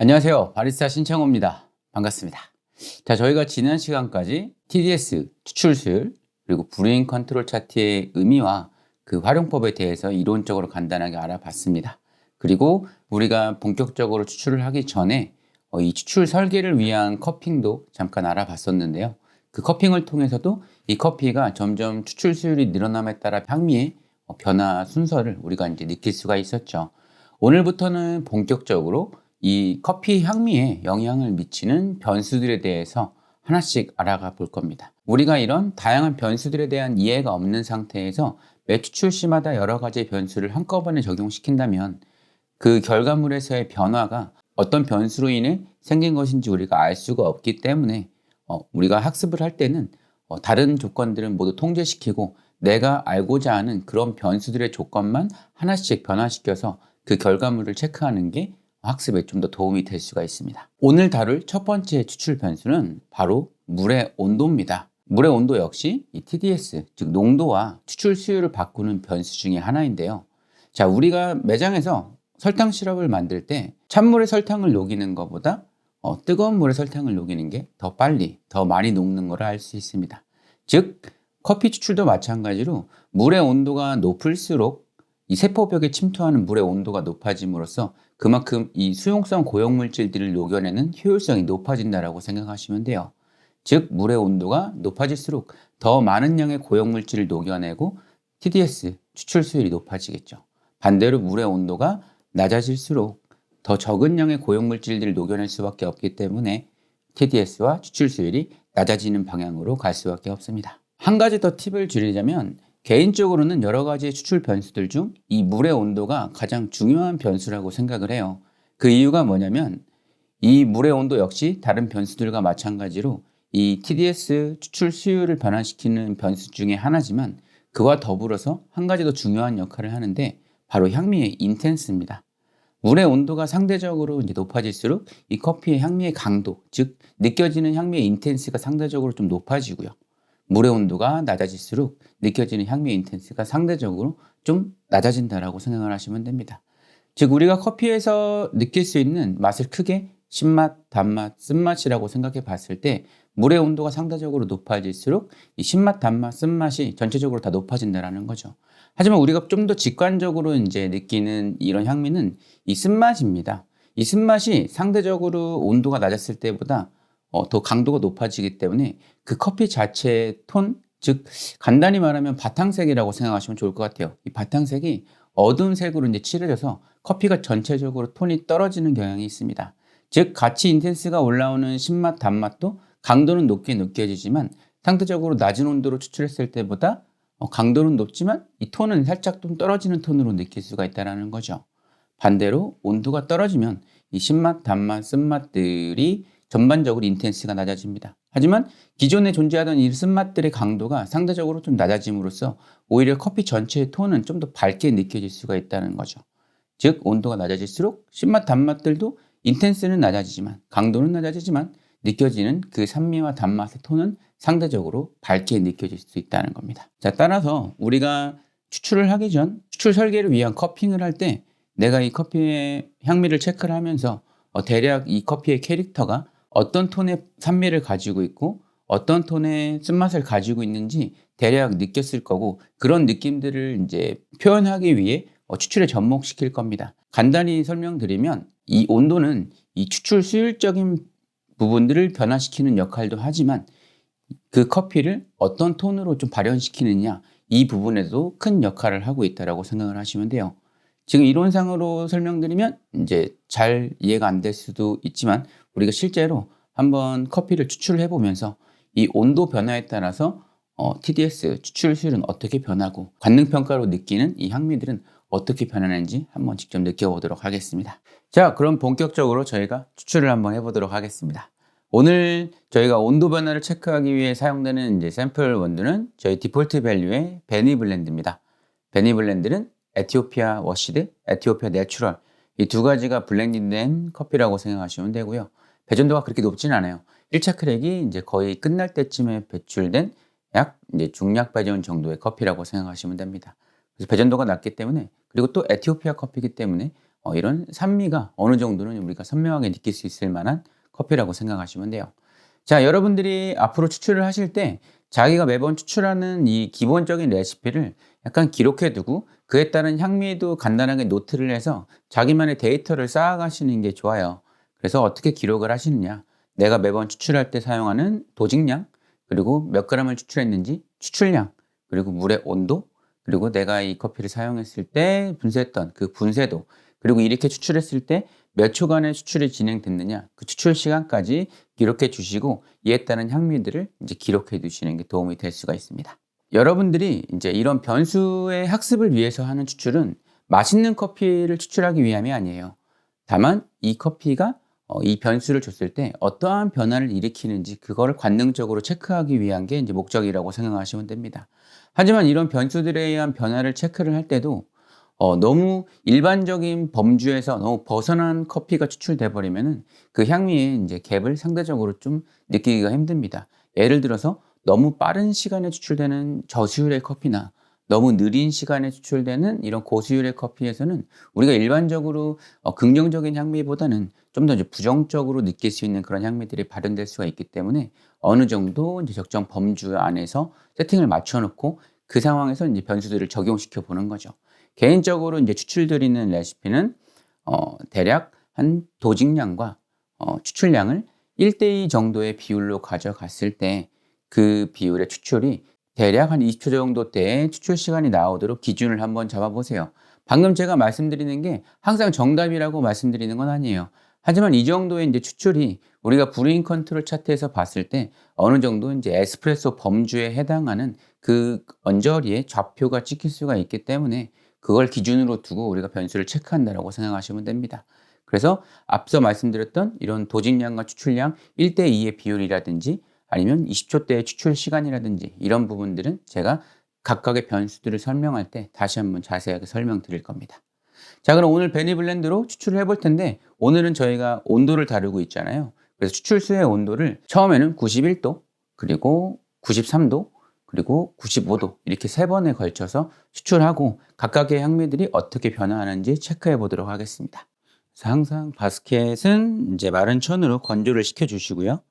안녕하세요. 바리스타 신창호입니다. 반갑습니다. 자, 저희가 지난 시간까지 TDS 추출 수율 그리고 브루잉 컨트롤 차트의 의미와 그 활용법에 대해서 이론적으로 간단하게 알아봤습니다. 그리고 우리가 본격적으로 추출을 하기 전에 이 추출 설계를 위한 커핑도 잠깐 알아봤었는데요. 그 커핑을 통해서도 이 커피가 점점 추출 수율이 늘어남에 따라 향미의 변화 순서를 우리가 이제 느낄 수가 있었죠. 오늘부터는 본격적으로 이 커피 향미에 영향을 미치는 변수들에 대해서 하나씩 알아가 볼 겁니다. 우리가 이런 다양한 변수들에 대한 이해가 없는 상태에서 매 추출 시마다 여러 가지 변수를 한꺼번에 적용시킨다면 그 결과물에서의 변화가 어떤 변수로 인해 생긴 것인지 우리가 알 수가 없기 때문에 우리가 학습을 할 때는 다른 조건들은 모두 통제시키고 내가 알고자 하는 그런 변수들의 조건만 하나씩 변화시켜서 그 결과물을 체크하는 게 학습에 좀 더 도움이 될 수가 있습니다. 오늘 다룰 첫 번째 추출 변수는 바로 물의 온도입니다. 물의 온도 역시 이 TDS, 즉 농도와 추출 수율을 바꾸는 변수 중에 하나인데요. 자, 우리가 매장에서 설탕 시럽을 만들 때 찬물에 설탕을 녹이는 것보다 뜨거운 물에 설탕을 녹이는 게 더 빨리, 더 많이 녹는 걸 알 수 있습니다. 즉, 커피 추출도 마찬가지로 물의 온도가 높을수록 이 세포벽에 침투하는 물의 온도가 높아짐으로써 그만큼 이 수용성 고형물질들을 녹여내는 효율성이 높아진다고 생각하시면 돼요. 즉, 물의 온도가 높아질수록 더 많은 양의 고형물질을 녹여내고 TDS, 추출 수율이 높아지겠죠. 반대로 물의 온도가 낮아질수록 더 적은 양의 고형물질들을 녹여낼 수밖에 없기 때문에 TDS와 추출 수율이 낮아지는 방향으로 갈 수밖에 없습니다. 한 가지 더 팁을 드리자면 개인적으로는 여러 가지의 추출 변수들 중 이 물의 온도가 가장 중요한 변수라고 생각을 해요. 그 이유가 뭐냐면 이 물의 온도 역시 다른 변수들과 마찬가지로 이 TDS 추출 수율을 변화시키는 변수 중에 하나지만 그와 더불어서 한 가지 더 중요한 역할을 하는데 바로 향미의 인텐스입니다. 물의 온도가 상대적으로 이제 높아질수록 이 커피의 향미의 강도, 즉 느껴지는 향미의 인텐스가 상대적으로 좀 높아지고요. 물의 온도가 낮아질수록 느껴지는 향미의 인텐스가 상대적으로 좀 낮아진다라고 생각을 하시면 됩니다. 즉 우리가 커피에서 느낄 수 있는 맛을 크게 신맛, 단맛, 쓴맛이라고 생각해 봤을 때 물의 온도가 상대적으로 높아질수록 이 신맛, 단맛, 쓴맛이 전체적으로 다 높아진다는 거죠. 하지만 우리가 좀 더 직관적으로 이제 느끼는 이런 향미는 이 쓴맛입니다. 이 쓴맛이 상대적으로 온도가 낮았을 때보다 더 강도가 높아지기 때문에 그 커피 자체의 톤, 즉 간단히 말하면 바탕색이라고 생각하시면 좋을 것 같아요. 이 바탕색이 어두운 색으로 이제 칠해져서 커피가 전체적으로 톤이 떨어지는 경향이 있습니다. 즉 같이 인텐스가 올라오는 신맛, 단맛도 강도는 높게 느껴지지만 상대적으로 낮은 온도로 추출했을 때보다 강도는 높지만 이 톤은 살짝 좀 떨어지는 톤으로 느낄 수가 있다는 거죠. 반대로 온도가 떨어지면 이 신맛, 단맛, 쓴맛들이 전반적으로 인텐스가 낮아집니다. 하지만 기존에 존재하던 이 쓴맛들의 강도가 상대적으로 좀 낮아짐으로써 오히려 커피 전체의 톤은 좀 더 밝게 느껴질 수가 있다는 거죠. 즉 온도가 낮아질수록 신맛, 단맛들도 인텐스는 낮아지지만 강도는 낮아지지만 느껴지는 그 산미와 단맛의 톤은 상대적으로 밝게 느껴질 수 있다는 겁니다. 자, 따라서 우리가 추출을 하기 전 추출 설계를 위한 커핑을 할 때 내가 이 커피의 향미를 체크를 하면서 대략 이 커피의 캐릭터가 어떤 톤의 산미를 가지고 있고 어떤 톤의 쓴맛을 가지고 있는지 대략 느꼈을 거고 그런 느낌들을 이제 표현하기 위해 추출에 접목시킬 겁니다. 간단히 설명드리면 이 온도는 이 추출 수율적인 부분들을 변화시키는 역할도 하지만 그 커피를 어떤 톤으로 좀 발현시키느냐 이 부분에도 큰 역할을 하고 있다고 생각을 하시면 돼요. 지금 이론상으로 설명드리면 이제 잘 이해가 안 될 수도 있지만 우리가 실제로 한번 커피를 추출해 보면서 이 온도 변화에 따라서 TDS 추출 수율은 어떻게 변하고 관능평가로 느끼는 이 향미들은 어떻게 변하는지 한번 직접 느껴보도록 하겠습니다. 자, 그럼 본격적으로 저희가 추출을 한번 해보도록 하겠습니다. 오늘 저희가 온도 변화를 체크하기 위해 사용되는 이제 샘플 원두는 저희 디폴트 밸류의 베니 블렌드입니다. 베니 블렌드는 에티오피아 워시드, 에티오피아 내추럴 이 두 가지가 블렌딩된 커피라고 생각하시면 되고요. 배전도가 그렇게 높진 않아요. 1차 크랙이 이제 거의 끝날 때쯤에 배출된 약 이제 중약 배전 정도의 커피라고 생각하시면 됩니다. 그래서 배전도가 낮기 때문에 그리고 또 에티오피아 커피이기 때문에 이런 산미가 어느 정도는 우리가 선명하게 느낄 수 있을 만한 커피라고 생각하시면 돼요. 자, 여러분들이 앞으로 추출을 하실 때 자기가 매번 추출하는 이 기본적인 레시피를 약간 기록해 두고 그에 따른 향미도 간단하게 노트를 해서 자기만의 데이터를 쌓아가시는 게 좋아요. 그래서 어떻게 기록을 하시느냐. 내가 매번 추출할 때 사용하는 도직량, 그리고 몇 그램을 추출했는지 추출량, 그리고 물의 온도, 그리고 내가 이 커피를 사용했을 때 분쇄했던 그 분쇄도, 그리고 이렇게 추출했을 때 몇 초간의 추출이 진행됐느냐, 그 추출 시간까지 기록해 주시고 이에 따른 향미들을 이제 기록해 두시는 게 도움이 될 수가 있습니다. 여러분들이 이제 이런 변수의 학습을 위해서 하는 추출은 맛있는 커피를 추출하기 위함이 아니에요. 다만 이 커피가 이 변수를 줬을 때 어떠한 변화를 일으키는지 그거를 관능적으로 체크하기 위한 게 이제 목적이라고 생각하시면 됩니다. 하지만 이런 변수들에 의한 변화를 체크를 할 때도 너무 일반적인 범주에서 너무 벗어난 커피가 추출돼 버리면은 그 향미의 이제 갭을 상대적으로 좀 느끼기가 힘듭니다. 예를 들어서 너무 빠른 시간에 추출되는 저수율의 커피나 너무 느린 시간에 추출되는 이런 고수율의 커피에서는 우리가 일반적으로 긍정적인 향미보다는 좀 더 이제 부정적으로 느낄 수 있는 그런 향미들이 발현될 수가 있기 때문에 어느 정도 이제 적정 범주 안에서 세팅을 맞춰 놓고 그 상황에서 이제 변수들을 적용시켜 보는 거죠. 개인적으로 이제 추출드리는 레시피는 대략 한 도직량과 추출량을 1대2 정도의 비율로 가져갔을 때 그 비율의 추출이 대략 한 20초 정도 때의 추출 시간이 나오도록 기준을 한번 잡아보세요. 방금 제가 말씀드리는 게 항상 정답이라고 말씀드리는 건 아니에요. 하지만 이 정도의 이제 추출이 우리가 브루잉 컨트롤 차트에서 봤을 때 어느 정도 이제 에스프레소 범주에 해당하는 그 언저리에 좌표가 찍힐 수가 있기 때문에 그걸 기준으로 두고 우리가 변수를 체크한다라고 생각하시면 됩니다. 그래서 앞서 말씀드렸던 이런 도직량과 추출량 1대2의 비율이라든지 아니면 20초 대의 추출 시간이라든지 이런 부분들은 제가 각각의 변수들을 설명할 때 다시 한번 자세하게 설명드릴 겁니다. 자, 그럼 오늘 베니 블렌드로 추출을 해볼 텐데 오늘은 저희가 온도를 다루고 있잖아요. 그래서 추출수의 온도를 처음에는 91도, 그리고 93도, 그리고 95도 이렇게 세 번에 걸쳐서 추출하고 각각의 향미들이 어떻게 변화하는지 체크해 보도록 하겠습니다. 그래서 항상 바스켓은 이제 마른 천으로 건조를 시켜 주시고요.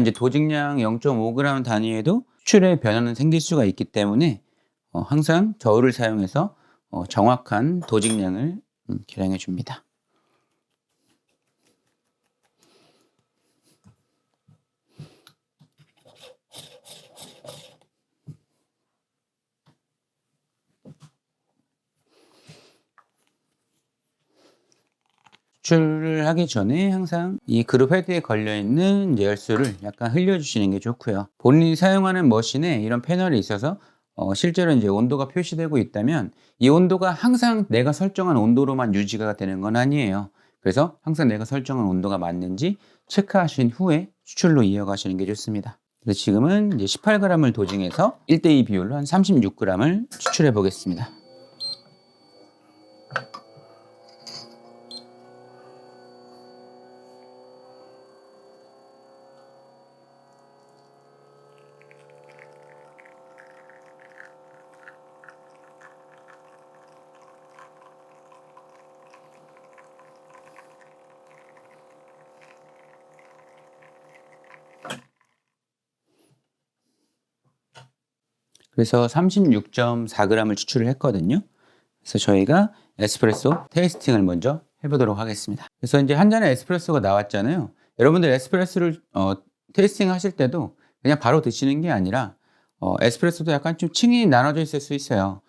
이제 도직량 0.5g 단위에도 추출의 변화는 생길 수가 있기 때문에 항상 저울을 사용해서 정확한 도직량을 계량해 줍니다. 추출을 하기 전에 항상 이 그룹 헤드에 걸려있는 열수를 약간 흘려주시는 게 좋고요. 본인이 사용하는 머신에 이런 패널이 있어서 실제로 이제 온도가 표시되고 있다면 이 온도가 항상 내가 설정한 온도로만 유지가 되는 건 아니에요. 그래서 항상 내가 설정한 온도가 맞는지 체크하신 후에 추출로 이어가시는 게 좋습니다. 그래서 지금은 이제 18g을 도징해서 1대2 비율로 한 36g을 추출해 보겠습니다. 그래서 36.4g을 추출을 했거든요. 그래서 저희가 에스프레소 테이스팅을 먼저 해보도록 하겠습니다. 그래서 이제 한 잔의 에스프레소가 나왔잖아요. 여러분들 에스프레소를 테이스팅 하실 때도 그냥 바로 드시는 게 아니라 에스프레소도 약간 좀 층이 나눠져 있을 수 있어요.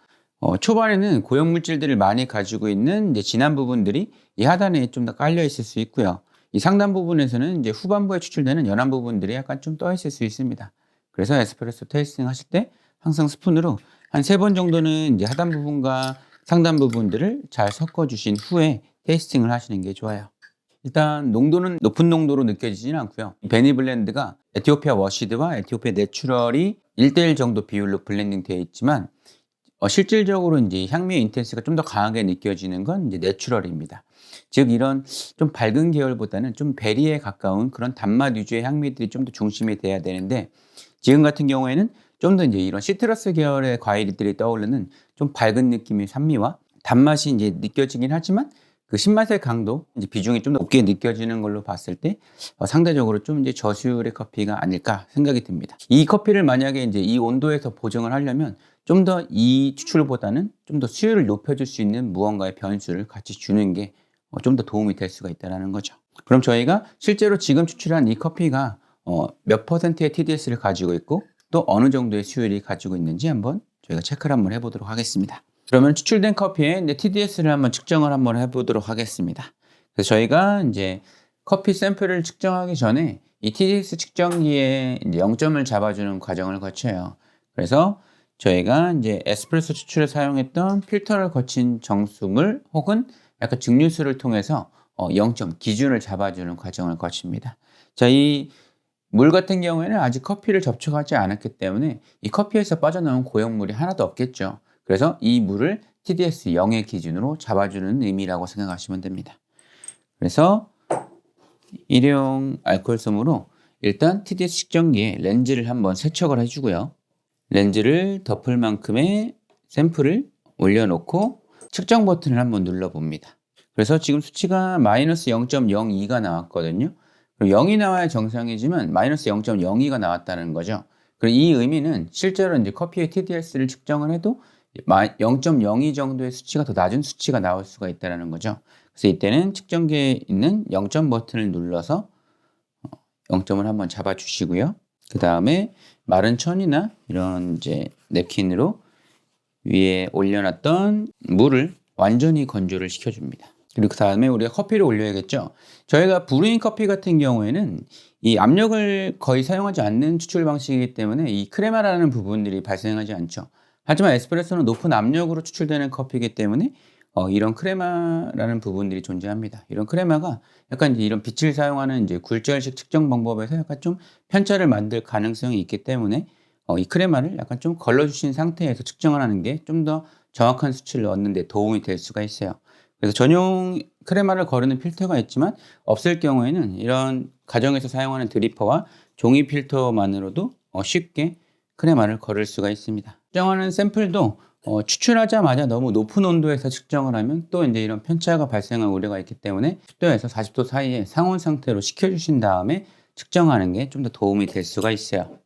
초반에는 고형물질들을 많이 가지고 있는 이제 진한 부분들이 이 하단에 좀 더 깔려 있을 수 있고요. 이 상단 부분에서는 이제 후반부에 추출되는 연한 부분들이 약간 좀 떠 있을 수 있습니다. 그래서 에스프레소 테이스팅 하실 때 항상 스푼으로 한 3번 정도는 이제 하단 부분과 상단 부분들을 잘 섞어 주신 후에 테이스팅을 하시는 게 좋아요. 일단 농도는 높은 농도로 느껴지지는 않고요. 베니 블렌드가 에티오피아 워시드와 에티오피아 내추럴이 1대1 정도 비율로 블렌딩 되어 있지만 실질적으로 이제 향미의 인텐스가 좀 더 강하게 느껴지는 건 이제 내추럴입니다. 즉 이런 좀 밝은 계열보다는 좀 베리에 가까운 그런 단맛 위주의 향미들이 좀 더 중심이 돼야 되는데 지금 같은 경우에는 좀 더 이제 이런 시트러스 계열의 과일들이 떠오르는 좀 밝은 느낌의 산미와 단맛이 이제 느껴지긴 하지만 그 신맛의 강도, 이제 비중이 좀 더 높게 느껴지는 걸로 봤을 때 상대적으로 좀 이제 저수율의 커피가 아닐까 생각이 듭니다. 이 커피를 만약에 이제 이 온도에서 보정을 하려면 좀 더 이 추출보다는 좀 더 수율을 높여줄 수 있는 무언가의 변수를 같이 주는 게 좀 더 도움이 될 수가 있다는 거죠. 그럼 저희가 실제로 지금 추출한 이 커피가 몇 퍼센트의 TDS를 가지고 있고 또 어느 정도의 수율이 가지고 있는지 한번 저희가 체크를 한번 해보도록 하겠습니다. 그러면 추출된 커피의 이제 TDS를 한번 측정을 한번 해보도록 하겠습니다. 그래서 저희가 이제 커피 샘플을 측정하기 전에 이 TDS 측정기에 이제 0점을 잡아주는 과정을 거쳐요. 그래서 저희가 이제 에스프레소 추출에 사용했던 필터를 거친 정수물 혹은 약간 증류수를 통해서 0점 기준을 잡아주는 과정을 거칩니다. 자, 이 물 같은 경우에는 아직 커피를 접촉하지 않았기 때문에 이 커피에서 빠져나온 고형물이 하나도 없겠죠. 그래서 이 물을 TDS 0의 기준으로 잡아주는 의미라고 생각하시면 됩니다. 그래서 일회용 알코올솜으로 일단 TDS 측정기에 렌즈를 한번 세척을 해주고요. 렌즈를 덮을 만큼의 샘플을 올려놓고 측정 버튼을 한번 눌러봅니다. 그래서 지금 수치가 마이너스 0.02가 나왔거든요. 0이 나와야 정상이지만 마이너스 0.02가 나왔다는 거죠. 그리고 이 의미는 실제로 이제 커피의 TDS를 측정을 해도 0.02 정도의 수치가 더 낮은 수치가 나올 수가 있다는 거죠. 그래서 이때는 측정기에 있는 0점 버튼을 눌러서 0점을 한번 잡아 주시고요. 그 다음에 마른 천이나 이런 이제 냅킨으로 위에 올려놨던 물을 완전히 건조를 시켜줍니다. 그리고 그 다음에 우리가 커피를 올려야겠죠. 저희가 브루잉 커피 같은 경우에는 이 압력을 거의 사용하지 않는 추출 방식이기 때문에 이 크레마라는 부분들이 발생하지 않죠. 하지만 에스프레소는 높은 압력으로 추출되는 커피이기 때문에 이런 크레마라는 부분들이 존재합니다. 이런 크레마가 약간 이제 이런 빛을 사용하는 이제 굴절식 측정 방법에서 약간 좀 편차를 만들 가능성이 있기 때문에 이 크레마를 약간 좀 걸러주신 상태에서 측정을 하는 게 좀 더 정확한 수치를 얻는 데 도움이 될 수가 있어요. 그래서 전용 크레마를 거르는 필터가 있지만 없을 경우에는 이런 가정에서 사용하는 드리퍼와 종이 필터만으로도 쉽게 크레마를 거를 수가 있습니다. 측정하는 샘플도 추출하자마자 너무 높은 온도에서 측정을 하면 또 이제 이런 편차가 발생할 우려가 있기 때문에 10도에서 40도 사이에 상온 상태로 식혀주신 다음에 측정하는 게 좀 더 도움이 될 수가 있어요.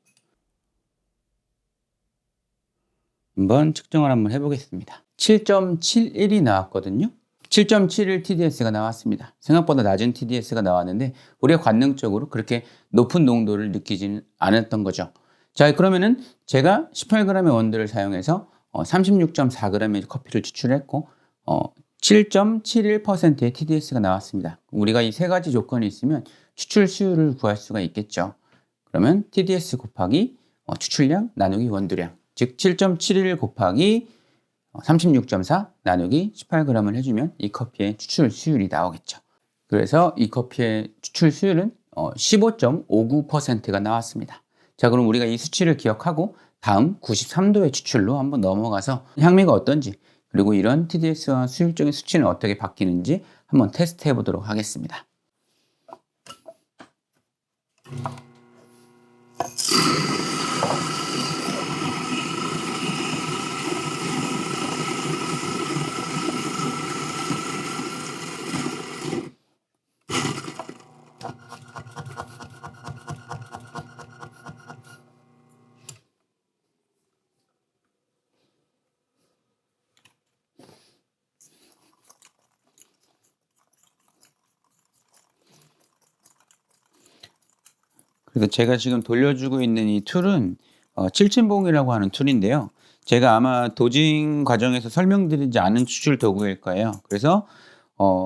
한번 측정을 한번 해보겠습니다. 7.71이 나왔거든요. 7.71 TDS가 나왔습니다. 생각보다 낮은 TDS가 나왔는데 우리가 관능적으로 그렇게 높은 농도를 느끼지는 않았던 거죠. 자, 그러면은 제가 18g의 원두를 사용해서 36.4g의 커피를 추출했고 7.71%의 TDS가 나왔습니다. 우리가 이 세 가지 조건이 있으면 추출 수율을 구할 수가 있겠죠. 그러면 TDS 곱하기 추출량 나누기 원두량, 즉 7.71 곱하기 36.4 나누기 18g을 해주면 이 커피의 추출 수율이 나오겠죠. 그래서 이 커피의 추출 수율은 15.59%가 나왔습니다. 자, 그럼 우리가 이 수치를 기억하고 다음 93도의 추출로 한번 넘어가서 향미가 어떤지, 그리고 이런 TDS와 수율적인 수치는 어떻게 바뀌는지 한번 테스트 해보도록 하겠습니다. 그래서 제가 지금 돌려주고 있는 이 툴은 칠친봉이라고 하는 툴인데요. 제가 아마 도징 과정에서 설명드리지 않은 추출 도구일 거예요. 그래서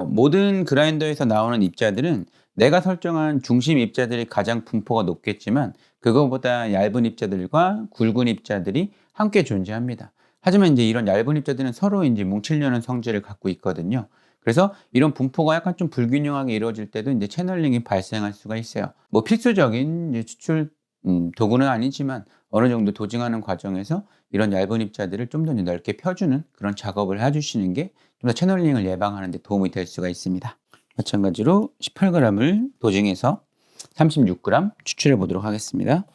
모든 그라인더에서 나오는 입자들은 내가 설정한 중심 입자들이 가장 분포가 높겠지만 그거보다 얇은 입자들과 굵은 입자들이 함께 존재합니다. 하지만 이제 이런 얇은 입자들은 서로 이제 뭉치려는 성질을 갖고 있거든요. 그래서 이런 분포가 약간 좀 불균형하게 이루어질 때도 이제 채널링이 발생할 수가 있어요. 뭐 필수적인 이제 추출 도구는 아니지만 어느 정도 도징하는 과정에서 이런 얇은 입자들을 좀 더 넓게 펴주는 그런 작업을 해주시는 게 좀 더 채널링을 예방하는 데 도움이 될 수가 있습니다. 마찬가지로 18g을 도징해서 36g 추출해 보도록 하겠습니다.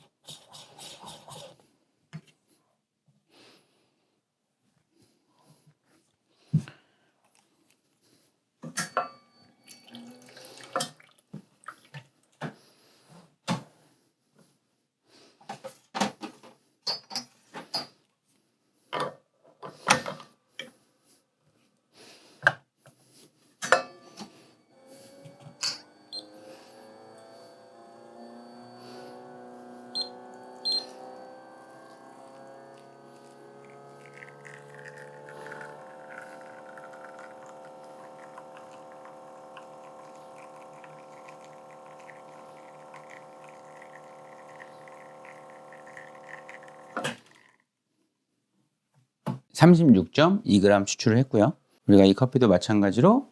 (36.2g) 추출을 했고요. 우리가 이 커피도 마찬가지로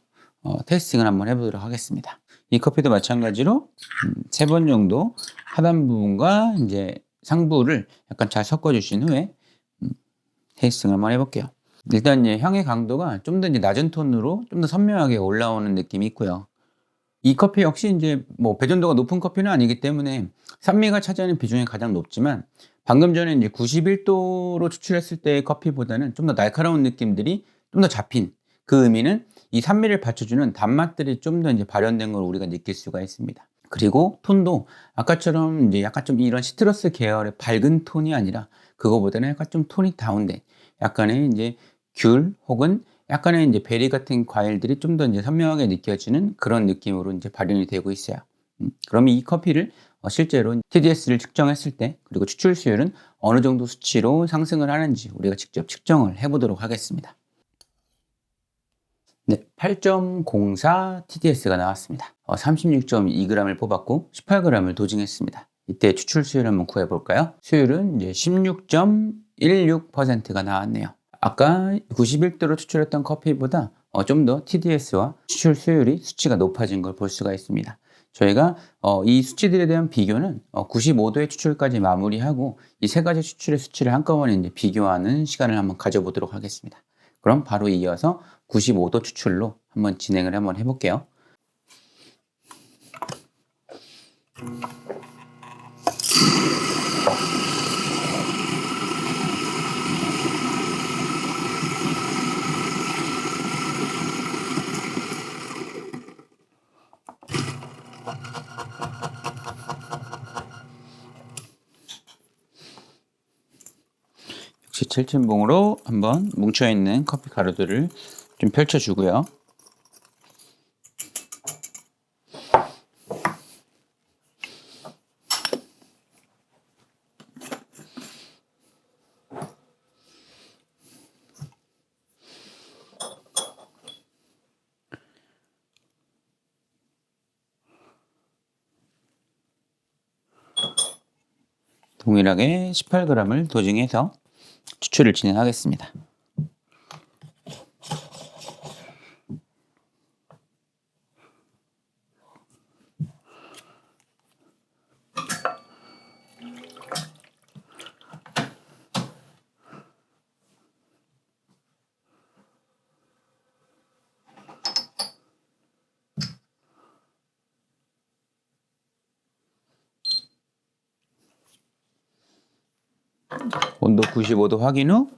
테이스팅을 한번 해보도록 하겠습니다. 이 커피도 마찬가지로 3번 정도 하단 부분과 이제 상부를 약간 잘 섞어주신 후에 테이스팅을 한번 해볼게요. 일단 이제 향의 강도가 좀 더 이제 낮은 톤으로 좀 더 선명하게 올라오는 느낌이 있고요. 이 커피 역시 이제 뭐 배전도가 높은 커피는 아니기 때문에 산미가 차지하는 비중이 가장 높지만 방금 전에 이제 91도로 추출했을 때의 커피보다는 좀 더 날카로운 느낌들이 좀 더 잡힌, 그 의미는 이 산미를 받쳐주는 단맛들이 좀 더 이제 발현된 걸 우리가 느낄 수가 있습니다. 그리고 톤도 아까처럼 이제 약간 좀 이런 시트러스 계열의 밝은 톤이 아니라 그거보다는 약간 좀 톤이 다운된 약간의 이제 귤 혹은 약간의 이제 베리 같은 과일들이 좀 더 이제 선명하게 느껴지는 그런 느낌으로 이제 발현이 되고 있어요. 그러면 이 커피를 실제로 TDS를 측정했을 때, 그리고 추출 수율은 어느 정도 수치로 상승을 하는지 우리가 직접 측정을 해보도록 하겠습니다. 네, 8.04 TDS가 나왔습니다. 36.2g을 뽑았고 18g을 도징했습니다. 이때 추출 수율 한번 구해볼까요? 수율은 이제 16.16%가 나왔네요. 아까 91도로 추출했던 커피보다 좀 더 TDS와 추출 수율이 수치가 높아진 걸 볼 수가 있습니다. 저희가 이 수치들에 대한 비교는 95도의 추출까지 마무리하고 이 세 가지 추출의 수치를 한꺼번에 이제 비교하는 시간을 한번 가져보도록 하겠습니다. 그럼 바로 이어서 95도 추출로 한번 진행을 한번 해볼게요. 역시 7층봉으로 한번 뭉쳐있는 커피 가루들을 좀 펼쳐주고요. 동일하게 18g을 도징해서 추출을 진행하겠습니다. 온도 95도 확인 후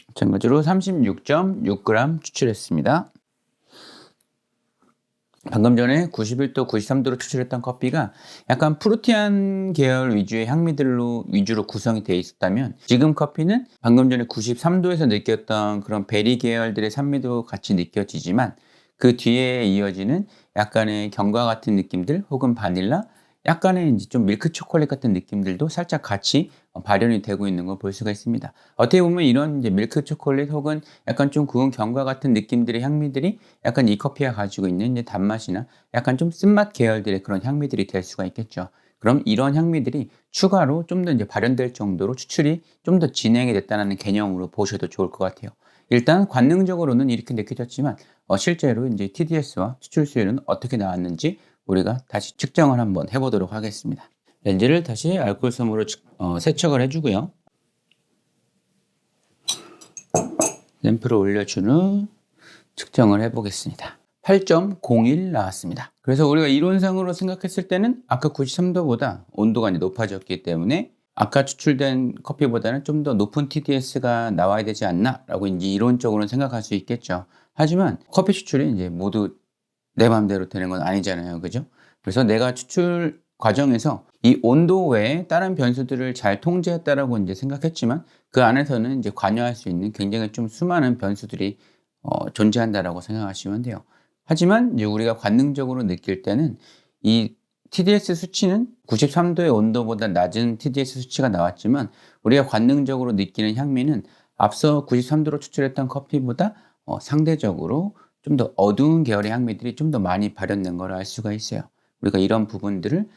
마찬가지로 36.6g 추출했습니다. 방금 전에 91도, 93도로 추출했던 커피가 약간 프루티한 계열 위주의 향미들로 위주로 구성이 되어 있었다면 지금 커피는 방금 전에 93도에서 느꼈던 그런 베리 계열들의 산미도 같이 느껴지지만 그 뒤에 이어지는 약간의 견과 같은 느낌들 혹은 바닐라, 약간의 이제 좀 밀크 초콜릿 같은 느낌들도 살짝 같이 발현이 되고 있는 걸 볼 수가 있습니다. 어떻게 보면 이런 이제 밀크 초콜릿 혹은 약간 좀 구운 견과 같은 느낌들의 향미들이 약간 이 커피가 가지고 있는 이제 단맛이나 약간 좀 쓴맛 계열들의 그런 향미들이 될 수가 있겠죠. 그럼 이런 향미들이 추가로 좀 더 이제 발현될 정도로 추출이 좀 더 진행이 됐다는 개념으로 보셔도 좋을 것 같아요. 일단 관능적으로는 이렇게 느껴졌지만 실제로 이제 TDS와 추출 수율은 어떻게 나왔는지 우리가 다시 측정을 한번 해보도록 하겠습니다. 렌즈를 다시 알코올솜으로 세척을 해주고요. 램프를 올려준 후 측정을 해보겠습니다. 8.01 나왔습니다. 그래서 우리가 이론상으로 생각했을 때는 아까 93도보다 온도가 높아졌기 때문에 아까 추출된 커피보다는 좀 더 높은 TDS가 나와야 되지 않나 라고 이제 이론적으로는 생각할 수 있겠죠. 하지만 커피 추출이 이제 모두 내 마음대로 되는 건 아니잖아요. 그죠? 그래서 내가 추출 과정에서 이 온도 외에 다른 변수들을 잘 통제했다라고 이제 생각했지만 그 안에서는 이제 관여할 수 있는 굉장히 좀 수많은 변수들이 존재한다라고 생각하시면 돼요. 하지만 이제 우리가 관능적으로 느낄 때는 이 TDS 수치는 93도의 온도보다 낮은 TDS 수치가 나왔지만 우리가 관능적으로 느끼는 향미는 앞서 93도로 추출했던 커피보다 상대적으로 좀 더 어두운 계열의 향미들이 좀 더 많이 발현된 걸 알 수가 있어요. 우리가 이런 부분들을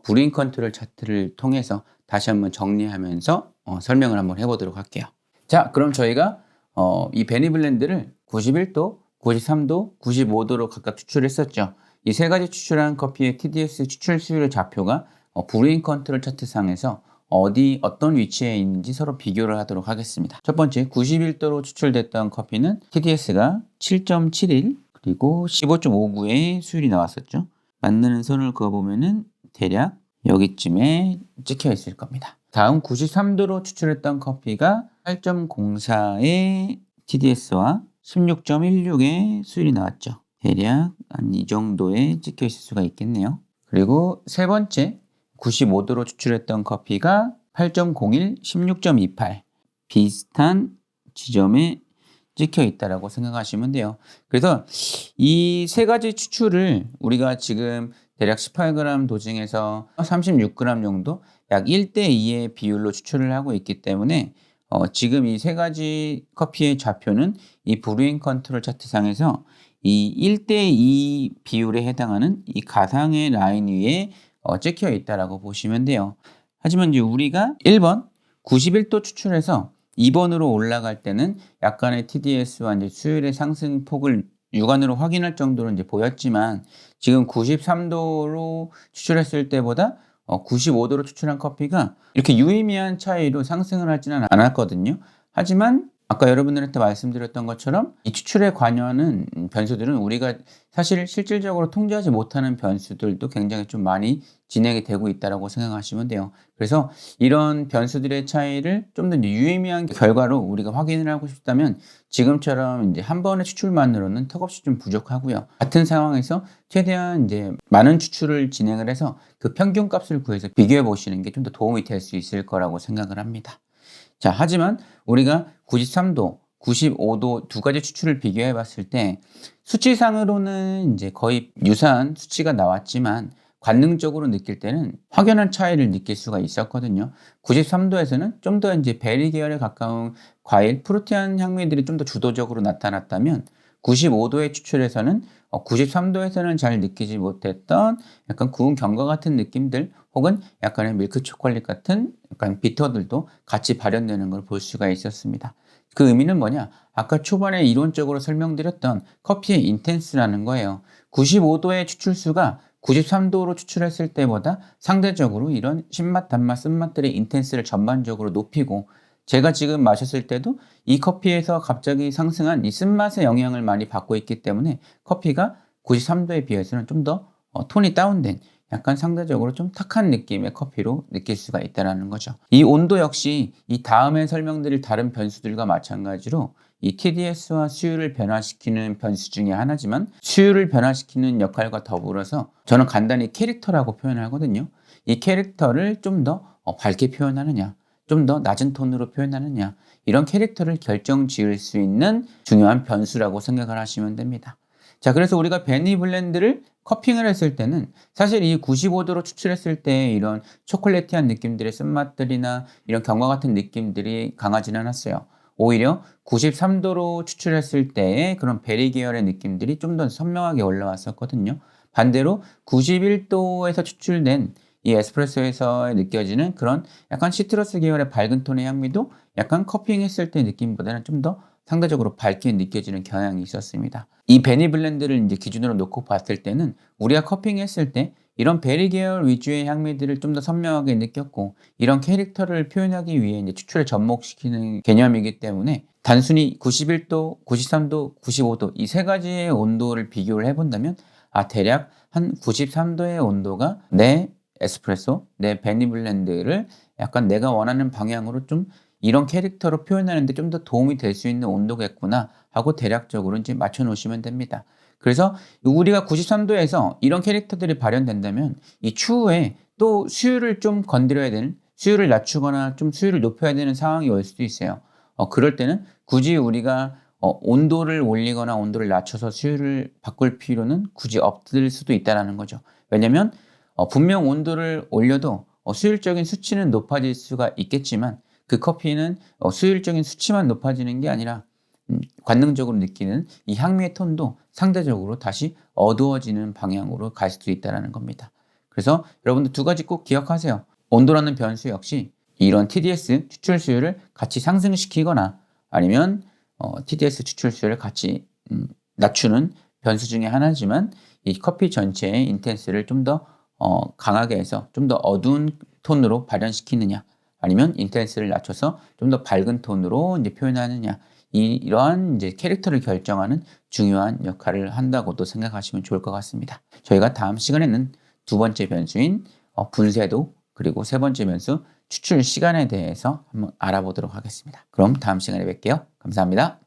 브루잉 컨트롤 차트를 통해서 다시 한번 정리하면서 설명을 한번 해보도록 할게요. 자, 그럼 저희가 이 베니 블렌드를 91도, 93도, 95도로 각각 추출했었죠. 이 세 가지 추출한 커피의 TDS 추출 수율의 좌표가 브루잉 컨트롤 차트상에서 어떤 위치에 있는지 서로 비교를 하도록 하겠습니다. 첫 번째 91도로 추출됐던 커피는 TDS가 7.71 그리고 15.59의 수율이 나왔었죠. 만드는 선을 그어보면은 대략 여기쯤에 찍혀 있을 겁니다. 다음 93도로 추출했던 커피가 8.04의 TDS와 16.16의 수율이 나왔죠. 대략 한 이 정도에 찍혀 있을 수가 있겠네요. 그리고 세 번째 95도로 추출했던 커피가 8.01, 16.28 비슷한 지점에 찍혀 있다라고 생각하시면 돼요. 그래서 이 세 가지 추출을 우리가 지금 대략 18g 도징에서 36g 정도 약 1대2의 비율로 추출을 하고 있기 때문에 지금 이 세 가지 커피의 좌표는 이 브루잉 컨트롤 차트상에서 이 1대2 비율에 해당하는 이 가상의 라인 위에 찍혀 있다라고 보시면 돼요. 하지만 이제 우리가 1번 91도 추출해서 2번으로 올라갈 때는 약간의 TDS와 이제 수율의 상승폭을 육안으로 확인할 정도로 이제 보였지만 지금 93도로 추출했을 때보다 95도로 추출한 커피가 이렇게 유의미한 차이로 상승을 하지는 않았거든요. 하지만 아까 여러분들한테 말씀드렸던 것처럼 이 추출에 관여하는 변수들은 우리가 사실 실질적으로 통제하지 못하는 변수들도 굉장히 좀 많이 진행이 되고 있다고 생각하시면 돼요. 그래서 이런 변수들의 차이를 좀 더 유의미한 결과로 우리가 확인을 하고 싶다면 지금처럼 이제 한 번의 추출만으로는 턱없이 좀 부족하고요. 같은 상황에서 최대한 이제 많은 추출을 진행을 해서 그 평균 값을 구해서 비교해 보시는 게 좀 더 도움이 될 수 있을 거라고 생각을 합니다. 자, 하지만 우리가 93도, 95도 두 가지 추출을 비교해 봤을 때 수치상으로는 이제 거의 유사한 수치가 나왔지만 관능적으로 느낄 때는 확연한 차이를 느낄 수가 있었거든요. 93도에서는 좀 더 이제 베리 계열에 가까운 과일, 프루티한 향미들이 좀 더 주도적으로 나타났다면 95도의 추출에서는 93도에서는 잘 느끼지 못했던 약간 구운 견과 같은 느낌들 혹은 약간의 밀크 초콜릿 같은 약간 비터들도 같이 발현되는 걸 볼 수가 있었습니다. 그 의미는 뭐냐? 아까 초반에 이론적으로 설명드렸던 커피의 인텐스라는 거예요. 95도의 추출수가 93도로 추출했을 때보다 상대적으로 이런 신맛, 단맛, 쓴맛들의 인텐스를 전반적으로 높이고 제가 지금 마셨을 때도 이 커피에서 갑자기 상승한 이 쓴맛의 영향을 많이 받고 있기 때문에 커피가 93도에 비해서는 좀 더 톤이 다운된 약간 상대적으로 좀 탁한 느낌의 커피로 느낄 수가 있다는 거죠. 이 온도 역시 이 다음에 설명드릴 다른 변수들과 마찬가지로 이 TDS와 수율을 변화시키는 변수 중에 하나지만 수율을 변화시키는 역할과 더불어서 저는 간단히 캐릭터라고 표현하거든요. 이 캐릭터를 좀 더 밝게 표현하느냐 좀 더 낮은 톤으로 표현하느냐 이런 캐릭터를 결정 지을 수 있는 중요한 변수라고 생각을 하시면 됩니다. 자, 그래서 우리가 베니 블렌드를 커핑을 했을 때는 사실 이 95도로 추출했을 때 이런 초콜릿티한 느낌들의 쓴맛들이나 이런 견과 같은 느낌들이 강하지는 않았어요. 오히려 93도로 추출했을 때의 그런 베리 계열의 느낌들이 좀 더 선명하게 올라왔었거든요. 반대로 91도에서 추출된 이 에스프레소에서 느껴지는 그런 약간 시트러스 계열의 밝은 톤의 향미도 약간 커핑했을 때 느낌보다는 좀 더 상대적으로 밝게 느껴지는 경향이 있었습니다. 이 베니 블렌드를 이제 기준으로 놓고 봤을 때는 우리가 커핑했을 때 이런 베리 계열 위주의 향미들을 좀 더 선명하게 느꼈고, 이런 캐릭터를 표현하기 위해 이제 추출에 접목시키는 개념이기 때문에 단순히 91도, 93도, 95도 이 세 가지의 온도를 비교를 해본다면 대략 한 93도의 온도가 내 에스프레소, 내 베니 블렌드를 약간 내가 원하는 방향으로 좀 이런 캐릭터로 표현하는데 좀 더 도움이 될 수 있는 온도겠구나 하고 대략적으로 이제 맞춰 놓으시면 됩니다. 그래서 우리가 93도에서 이런 캐릭터들이 발현된다면 이 추후에 또 수율을 좀 건드려야 되는, 수율을 낮추거나 좀 수율을 높여야 되는 상황이 올 수도 있어요. 그럴 때는 굳이 우리가 온도를 올리거나 온도를 낮춰서 수율을 바꿀 필요는 굳이 없을 수도 있다는 거죠. 왜냐면 분명 온도를 올려도 수율적인 수치는 높아질 수가 있겠지만 그 커피는 수율적인 수치만 높아지는 게 아니라 관능적으로 느끼는 이 향미의 톤도 상대적으로 다시 어두워지는 방향으로 갈 수도 있다는 겁니다. 그래서 여러분들 두 가지 꼭 기억하세요. 온도라는 변수 역시 이런 TDS 추출 수율을 같이 상승시키거나 아니면 TDS 추출 수율을 같이 낮추는 변수 중에 하나지만, 이 커피 전체의 인텐스를 좀 더 강하게 해서 좀 더 어두운 톤으로 발현시키느냐, 아니면 인텐스를 낮춰서 좀 더 밝은 톤으로 이제 표현하느냐, 이러한 이제 캐릭터를 결정하는 중요한 역할을 한다고도 생각하시면 좋을 것 같습니다. 저희가 다음 시간에는 두 번째 변수인 분쇄도, 그리고 세 번째 변수 추출 시간에 대해서 한번 알아보도록 하겠습니다. 그럼 다음 시간에 뵐게요. 감사합니다.